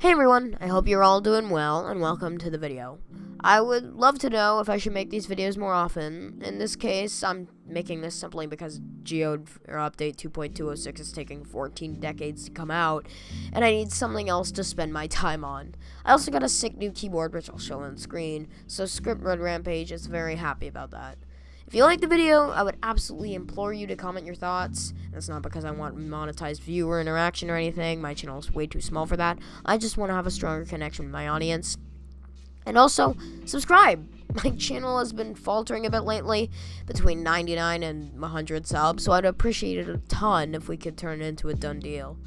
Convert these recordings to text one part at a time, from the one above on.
Hey everyone, I hope you're all doing well, and welcome to the video. I would love to know if I should make these videos more often. In this case, I'm making this simply because Geode or update 2.206 is taking 14 decades to come out, and I need something else to spend my time on. I also got a sick new keyboard, which I'll show on screen, so Script Red Rampage is very happy about that. If you like the video, I would absolutely implore you to comment your thoughts. That's not because I want monetized viewer interaction or anything. My channel is way too small for that. I just want to have a stronger connection with my audience. And also, subscribe. My channel has been faltering a bit lately, between 99 and 100 subs, so I'd appreciate it a ton if we could turn it into a done deal.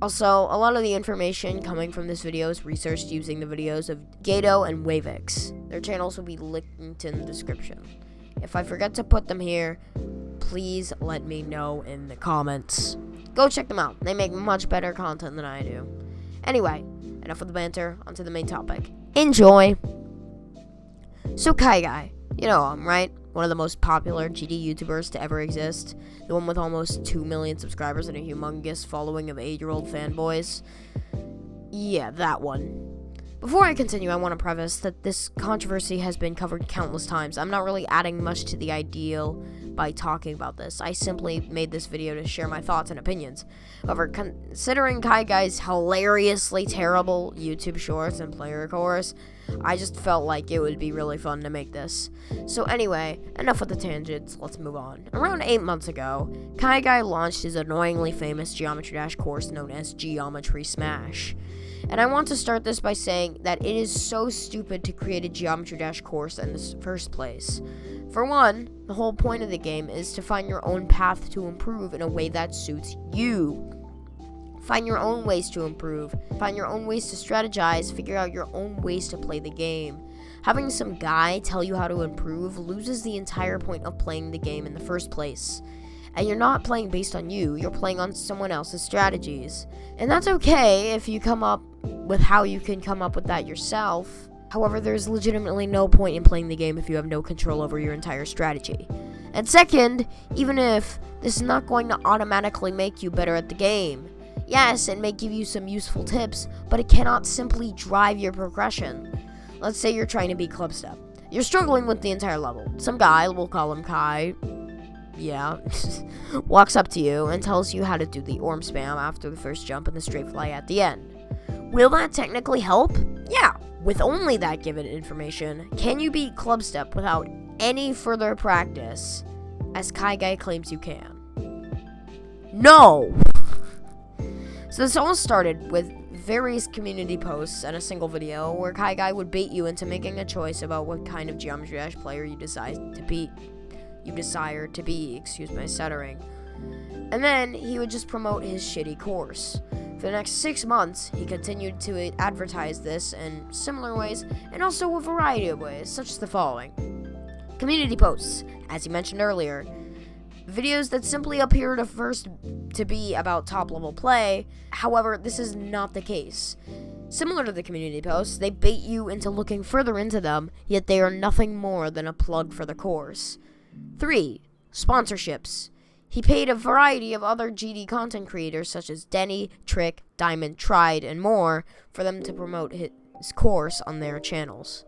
Also, a lot of the information coming from this video is researched using the videos of Geode and Wavix. Their channels will be linked in the description. If I forget to put them here, please let me know in the comments. Go check them out. They make much better content than I do. Anyway, enough of the banter, onto the main topic. Enjoy! So KaiGuy, you know him, right? One of the most popular GD YouTubers to ever exist. The one with almost 2 million subscribers and a humongous following of 8-year-old fanboys. Yeah, that one. Before I continue, I want to preface that this controversy has been covered countless times. I'm not really adding much to the ideal by talking about this. I simply made this video to share my thoughts and opinions. However, considering KaiGuy's hilariously terrible YouTube shorts and player course, I just felt like it would be really fun to make this. So anyway, enough with the tangents, let's move on. Around 8 months ago, KaiGuy launched his annoyingly famous Geometry Dash course known as Geometry Smash. And I want to start this by saying that it is so stupid to create a Geometry Dash course in the first place. For one, the whole point of the game is to find your own path to improve in a way that suits you. Find your own ways to improve, find your own ways to strategize, figure out your own ways to play the game. Having some guy tell you how to improve loses the entire point of playing the game in the first place. And you're not playing based on you, you're playing on someone else's strategies. And that's okay if you come up with how you can come up with that yourself. However, there's legitimately no point in playing the game if you have no control over your entire strategy. And second, even if this is not going to automatically make you better at the game, yes, it may give you some useful tips, but it cannot simply drive your progression. Let's say you're trying to beat club step. You're struggling with the entire level. Some guy, we'll call him Kai, walks up to you and tells you how to do the orm spam after the first jump and the straight fly at the end. Will that technically help? Yeah, with only that given information, can you beat club step without any further practice, as KaiGuy claims you can? No! So this all started with various community posts and a single video where KaiGuy would bait you into making a choice about what kind of Geometry Dash player you desire to be, excuse my stuttering. And then he would just promote his shitty course. For the next 6 months, he continued to advertise this in similar ways, and also a variety of ways, such as the following. Community posts, as he mentioned earlier. Videos that simply appear to be about top-level play. However, this is not the case. Similar to the community posts, they bait you into looking further into them, yet they are nothing more than a plug for the course. 3. Sponsorships. He paid a variety of other GD content creators such as Denny, Trick, Diamond, Tried, and more for them to promote his course on their channels.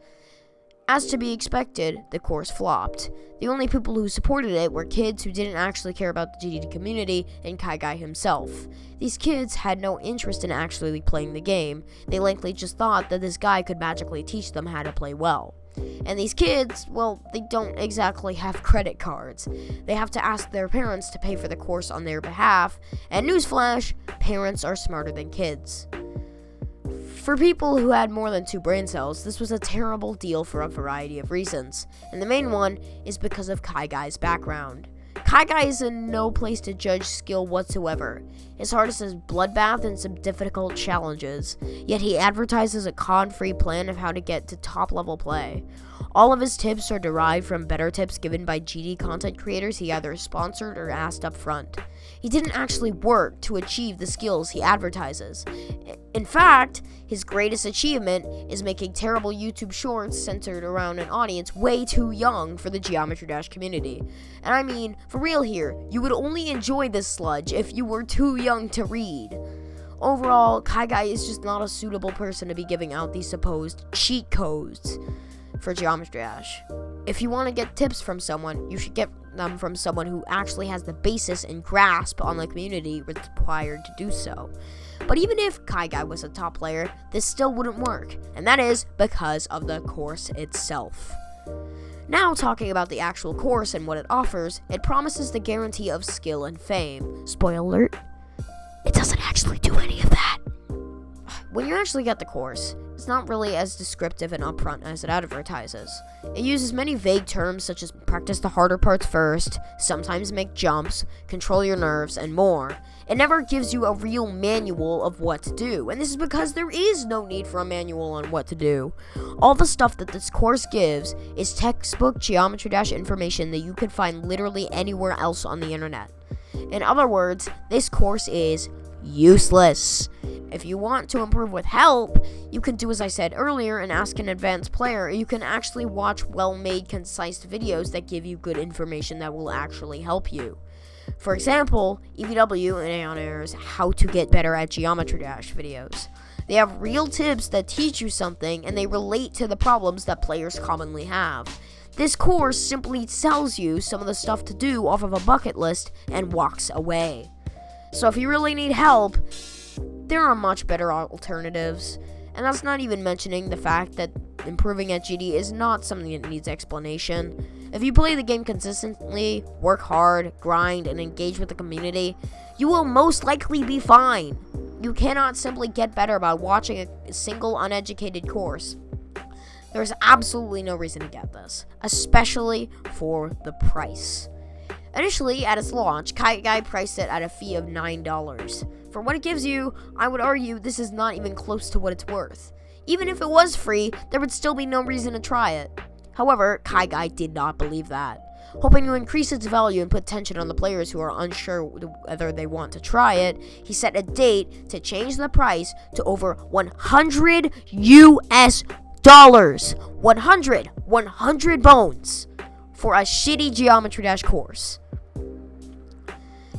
As to be expected, the course flopped. The only people who supported it were kids who didn't actually care about the GD community and KaiGuy himself. These kids had no interest in actually playing the game. They likely just thought that this guy could magically teach them how to play well. And these kids, well, they don't exactly have credit cards. They have to ask their parents to pay for the course on their behalf, and newsflash, parents are smarter than kids. For people who had more than 2 brain cells, this was a terrible deal for a variety of reasons, and the main one is because of KaiGuy's background. KaiGuy is in no place to judge skill whatsoever. His hardest is Bloodbath and some difficult challenges, yet he advertises a con-free plan of how to get to top-level play. All of his tips are derived from better tips given by GD content creators he either sponsored or asked up front. He didn't actually work to achieve the skills he advertises. In fact, his greatest achievement is making terrible YouTube shorts centered around an audience way too young for the Geometry Dash community. And I mean, for real here, you would only enjoy this sludge if you were too young to read. Overall, KaiGuy is just not a suitable person to be giving out these supposed cheat codes for Geometry Dash. If you want to get tips from someone, you should get them from someone who actually has the basis and grasp on the community required to do so. But even if KaiGuy was a top player, this still wouldn't work, and that is because of the course itself. Now talking about the actual course and what it offers, it promises the guarantee of skill and fame. Spoiler alert, it doesn't actually do any of that. When you actually get the course, it's not really as descriptive and upfront as it advertises. It uses many vague terms such as practice the harder parts first, sometimes make jumps, control your nerves, and more. It never gives you a real manual of what to do, and this is because there is no need for a manual on what to do. All the stuff that this course gives is textbook Geometry Dash information that you can find literally anywhere else on the internet. In other words, this course is useless. If you want to improve with help, you can do as I said earlier and ask an advanced player, or you can actually watch well-made, concise videos that give you good information that will actually help you. For example, EVW and Aeon Air's How to Get Better at Geometry Dash videos. They have real tips that teach you something, and they relate to the problems that players commonly have. This course simply tells you some of the stuff to do off of a bucket list and walks away. So if you really need help, there are much better alternatives, and that's not even mentioning the fact that improving at GD is not something that needs explanation. If you play the game consistently, work hard, grind, and engage with the community, you will most likely be fine. You cannot simply get better by watching a single uneducated course. There's absolutely no reason to get this, especially for the price. Initially, at its launch, KaiGuy priced it at a fee of $9. For what it gives you, I would argue this is not even close to what it's worth. Even if it was free, there would still be no reason to try it. However, KaiGuy did not believe that. Hoping to increase its value and put tension on the players who are unsure whether they want to try it, he set a date to change the price to over $100 US. 100 bones for a shitty Geometry Dash course.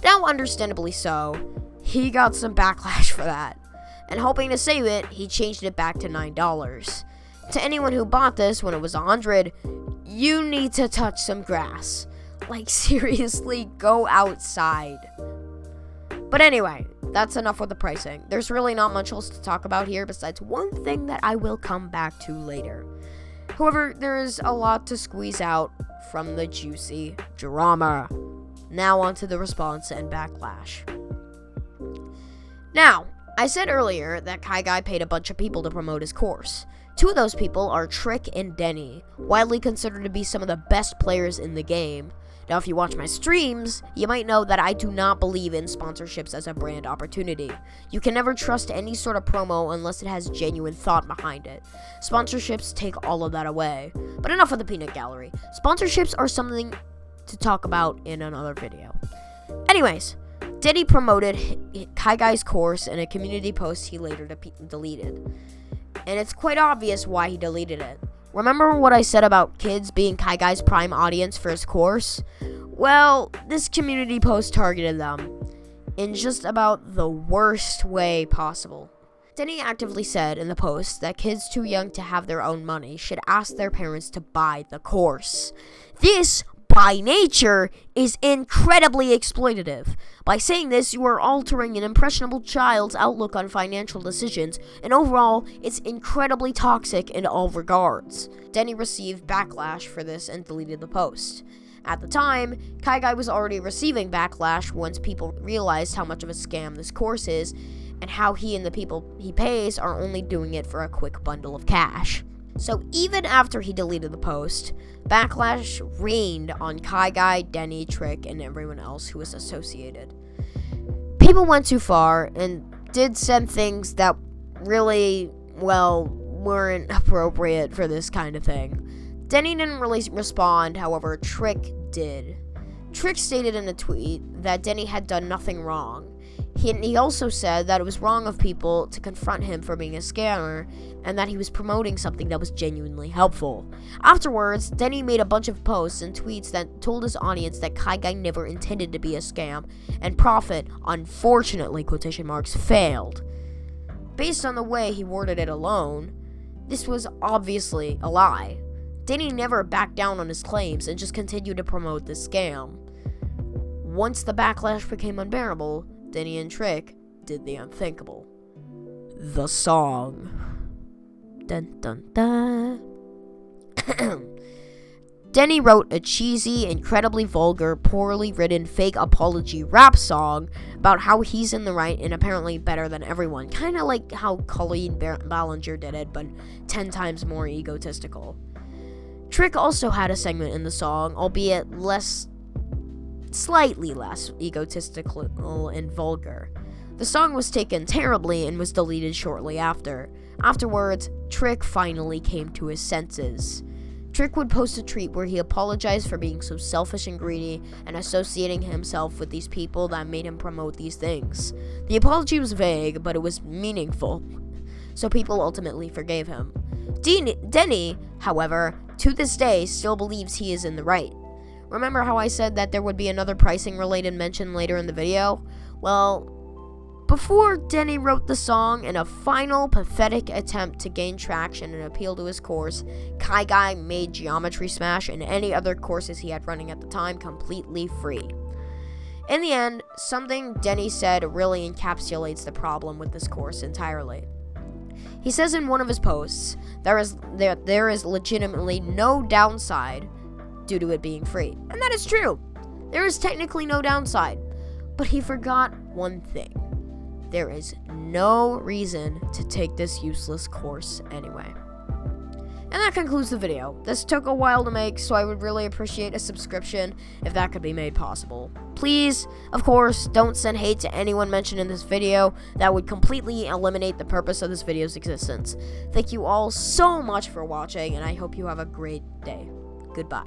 Now, understandably so, he got some backlash for that, and hoping to save it, he changed it back to $9. To anyone who bought this when it was $100, you need to touch some grass. Like, seriously, go outside. But anyway, that's enough with the pricing. There's really not much else to talk about here besides one thing that I will come back to later. However, there is a lot to squeeze out from the juicy drama. Now onto the response and backlash. Now, I said earlier that KaiGuy paid a bunch of people to promote his course. Two of those people are Trick and Denny, widely considered to be some of the best players in the game. Now, if you watch my streams, you might know that I do not believe in sponsorships as a brand opportunity. You can never trust any sort of promo unless it has genuine thought behind it. Sponsorships take all of that away. But enough of the peanut gallery. Sponsorships are something to talk about in another video. Anyways, Denny promoted KaiGuy's course in a community post he later deleted. And it's quite obvious why he deleted it. Remember what I said about kids being KaiGuy's prime audience for his course? Well, this community post targeted them in just about the worst way possible. Denny actively said in the post that kids too young to have their own money should ask their parents to buy the course. This, by nature, is incredibly exploitative. By saying this, you are altering an impressionable child's outlook on financial decisions, and overall, it's incredibly toxic in all regards. Denny received backlash for this and deleted the post. At the time, KaiGuy was already receiving backlash once people realized how much of a scam this course is, and how he and the people he pays are only doing it for a quick bundle of cash. So even after he deleted the post, backlash reigned on KaiGuy, Denny, Trick, and everyone else who was associated. People went too far and did send things that really, weren't appropriate for this kind of thing. Denny didn't really respond, however, Trick did. Trick stated in a tweet that Denny had done nothing wrong. He also said that it was wrong of people to confront him for being a scammer, and that he was promoting something that was genuinely helpful. Afterwards, Denny made a bunch of posts and tweets that told his audience that KaiGuy never intended to be a scam, and profit, unfortunately, quotation marks, failed. based on the way he worded it alone, this was obviously a lie. Denny never backed down on his claims and just continued to promote this scam. Once the backlash became unbearable, Denny and Trick did the unthinkable. The song. Dun dun dun. Denny wrote a cheesy, incredibly vulgar, poorly written fake apology rap song about how he's in the right and apparently better than everyone. Kind of like how Colleen Ballinger did it, but 10 times more egotistical. Trick also had a segment in the song, albeit slightly less egotistical and vulgar. The song was taken terribly and was deleted shortly after. Afterwards, Trick finally came to his senses. Trick would post a tweet where he apologized for being so selfish and greedy and associating himself with these people that made him promote these things. The apology was vague, but it was meaningful, so people ultimately forgave him. Denny, however, to this day still believes he is in the right. Remember how I said that there would be another pricing related mention later in the video? Well, before Denny wrote the song, in a final pathetic attempt to gain traction and appeal to his course, KaiGuy made Geometry Smash and any other courses he had running at the time completely free. In the end, something Denny said really encapsulates the problem with this course entirely. He says in one of his posts, there is legitimately no downside due to it being free. And that is true. There is technically no downside. But he forgot one thing. There is no reason to take this useless course anyway. And that concludes the video. This took a while to make, so I would really appreciate a subscription if that could be made possible. Please, of course, don't send hate to anyone mentioned in this video. That would completely eliminate the purpose of this video's existence. Thank you all so much for watching, and I hope you have a great day. Goodbye.